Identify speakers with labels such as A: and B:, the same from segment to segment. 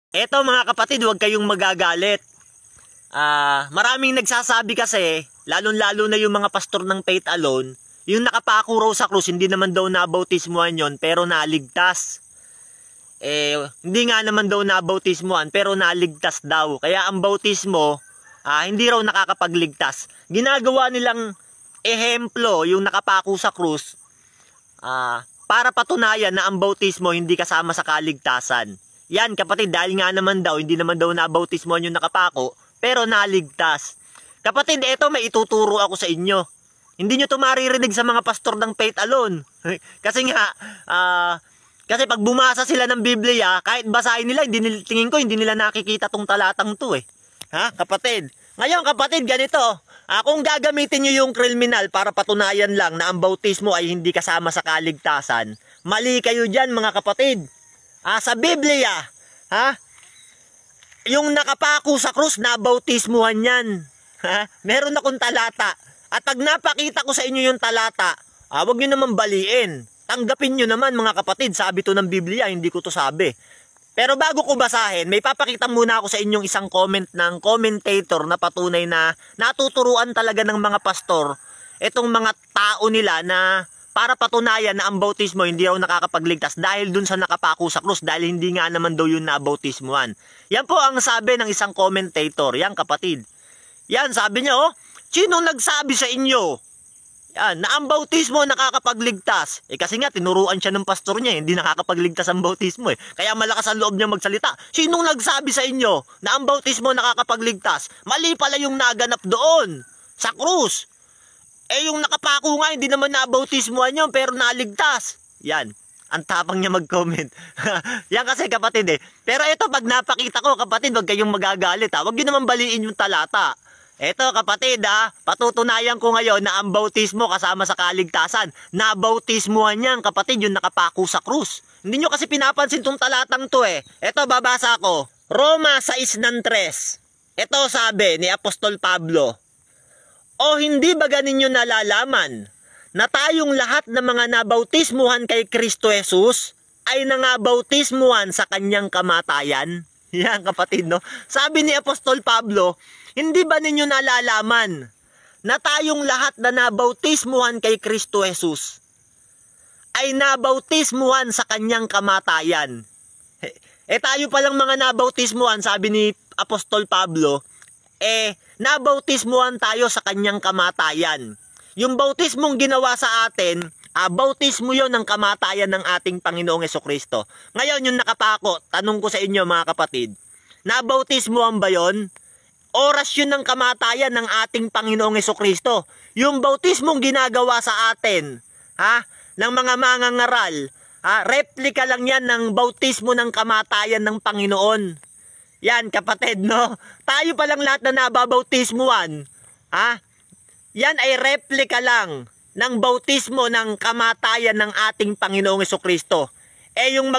A: Eto mga kapatid, huwag kayong magagalit. Maraming nagsasabi kasi, lalong-lalo na yung mga pastor ng Faith Alone, yung nakapako raw sa krus, hindi naman daw nabautismuhan yon pero naligtas. Hindi nga naman daw nabautismuhan pero naligtas daw. Kaya ang bautismo, hindi raw nakakapagligtas. Ginagawa nilang ehemplo yung nakapako sa krus, para patunayan na ang bautismo hindi kasama sa kaligtasan. Yan kapatid, dahil nga naman daw, hindi naman daw nabautismuhan yung nakapako, pero naligtas. Kapatid, eto may ituturo ako sa inyo. Hindi nyo to maririnig sa mga pastor ng Faith Alone. Kasi nga, kasi pag bumasa sila ng Biblia, kahit basahin nila, tingin ko hindi nila nakikita tong talatang to eh. Ha, kapatid? Ngayon kapatid, ganito. Kung gagamitin nyo yung kriminal para patunayan lang na ang bautismo ay hindi kasama sa kaligtasan, mali kayo dyan mga kapatid. Sa Biblia, yung nakapako sa krus, nabautismuhan yan. Meron akong talata. At pag napakita ko sa inyo yung talata, wag nyo naman baliin. Tanggapin nyo naman mga kapatid, sabi to ng Biblia, hindi ko to sabi. Pero bago ko basahin, may papakita muna ako sa inyong isang comment ng commentator na patunay na natuturuan talaga ng mga pastor itong mga tao nila na para patunayan na ang bautismo hindi raw nakakapagligtas dahil dun sa nakapako sa krus, dahil hindi nga naman daw yun nabautismuhan. Yan po ang sabi ng isang commentator. Yan kapatid. Yan sabi niya, sino nagsabi sa inyo yan, na ang bautismo nakakapagligtas? Kasi nga tinuruan siya ng pastor niya, hindi nakakapagligtas ang bautismo eh. Kaya malakas ang loob niya magsalita. Sinong nagsabi sa inyo na ang bautismo nakakapagligtas? Mali pala yung naganap doon sa krus. Yung nakapako nga, hindi naman nabautismuhan yun, pero naligtas. Yan. Ang tapang niya mag-comment. Yan kasi kapatid eh. Pero ito, pag napakita ko kapatid, huwag kayong magagalit ha. Huwag nyo naman baliin yung talata. Ito kapatid patutunayan ko ngayon na ang bautismo kasama sa kaligtasan. Nabautismuhan yan kapatid, yung nakapako sa krus. Hindi nyo kasi pinapansin tong talatang to eh. Ito, babasa ko. Roma 6:3. Ito sabi ni Apostol Pablo, o hindi ba ninyo nalalaman na tayong lahat ng mga nabautismuhan kay Kristo Jesus ay nangabautismuhan sa kanyang kamatayan? Yan kapatid no. Sabi ni Apostol Pablo, hindi ba ninyo nalalaman na tayong lahat na nabautismuhan kay Kristo Jesus ay nabautismuhan sa kanyang kamatayan? Tayo palang mga nabautismuhan, sabi ni Apostol Pablo, nabautismuhan tayo sa kanyang kamatayan. Yung bautismong ginawa sa atin, bautismo yon ng kamatayan ng ating Panginoong Hesukristo. Ngayon yung nakapako, tanong ko sa inyo mga kapatid, nabautismuhan ba yon? Oras yun ng kamatayan ng ating Panginoong Hesukristo. Yung bautismong ginagawa sa atin, ng mga mangangaral, replika lang yan ng bautismo ng kamatayan ng Panginoon. Yan kapatid no. Tayo palang lahat na nababautismuhan, yan ay replika lang ng bautismo ng kamatayan ng ating Panginoong Hesukristo. Yung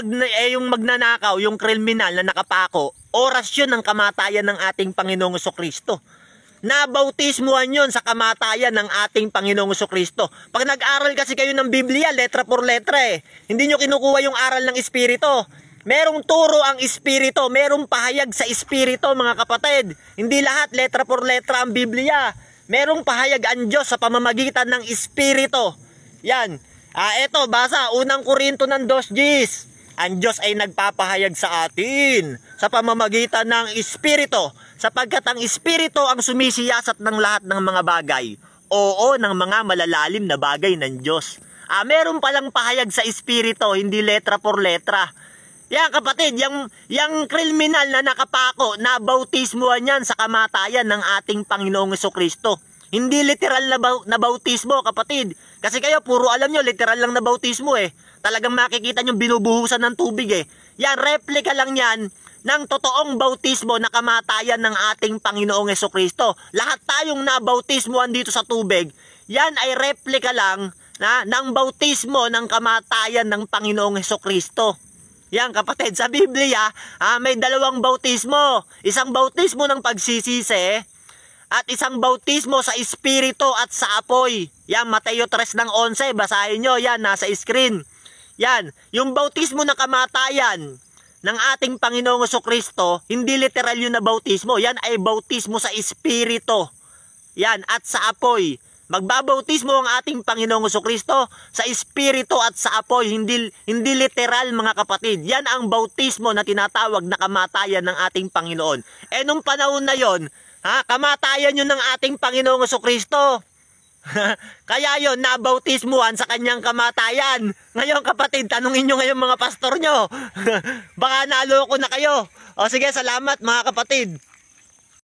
A: magnanakaw, yung kriminal na nakapako, oras yun ng kamatayan ng ating Panginoong Hesukristo. Nabautismuhan yun sa kamatayan ng ating Panginoong Hesukristo. Pag nag-aral kasi kayo ng Biblia, letra por letra hindi nyo kinukuha yung aral ng Espiritu. Merong turo ang Espiritu, merong pahayag sa Espiritu mga kapatid. Hindi lahat letra por letra ang Biblia. Merong pahayag ang Diyos sa pamamagitan ng Espiritu. Yan. Eto, basa, 1 Korinto ng 2:10. Ang Diyos ay nagpapahayag sa atin sa pamamagitan ng Espiritu, sapagkat ang Espiritu ang sumisiyasat ng lahat ng mga bagay. Oo, ng mga malalalim na bagay ng Diyos. Meron palang pahayag sa Espiritu, hindi letra por letra. Yan kapatid, yung kriminal na nakapako, nabautismuhan yan sa kamatayan ng ating Panginoong Hesukristo. Hindi literal na bautismo kapatid. Kasi kayo puro alam nyo, literal lang na bautismo Talagang makikita nyo binubuhusan ng tubig Yan, replika lang yan ng totoong bautismo na kamatayan ng ating Panginoong Hesukristo. Lahat tayong nabautismuhan dito sa tubig, yan ay replika lang ng bautismo ng kamatayan ng Panginoong Hesukristo. Yan kapatid, sa Biblia, may dalawang bautismo. Isang bautismo ng pagsisisi at isang bautismo sa Espiritu at sa apoy. Yan, Mateo 3:11, basahin nyo, yan, nasa screen. Yan, yung bautismo ng kamatayan, ng ating Panginoong Jesucristo, hindi literal yun na bautismo. Yan ay bautismo sa Espiritu. Yan, at sa apoy. Magbabautismo ang ating Panginoong Jesucristo sa Espiritu at sa apoy, hindi literal mga kapatid. Yan ang bautismo na tinatawag na kamatayan ng ating Panginoon. Nung panahon na yon, kamatayan yun ng ating Panginoong Jesucristo. Kaya yon, nabautismuhan sa kanyang kamatayan. Ngayon kapatid, tanungin nyo ngayon mga pastor nyo. Baka naloko na kayo. O sige, salamat mga kapatid.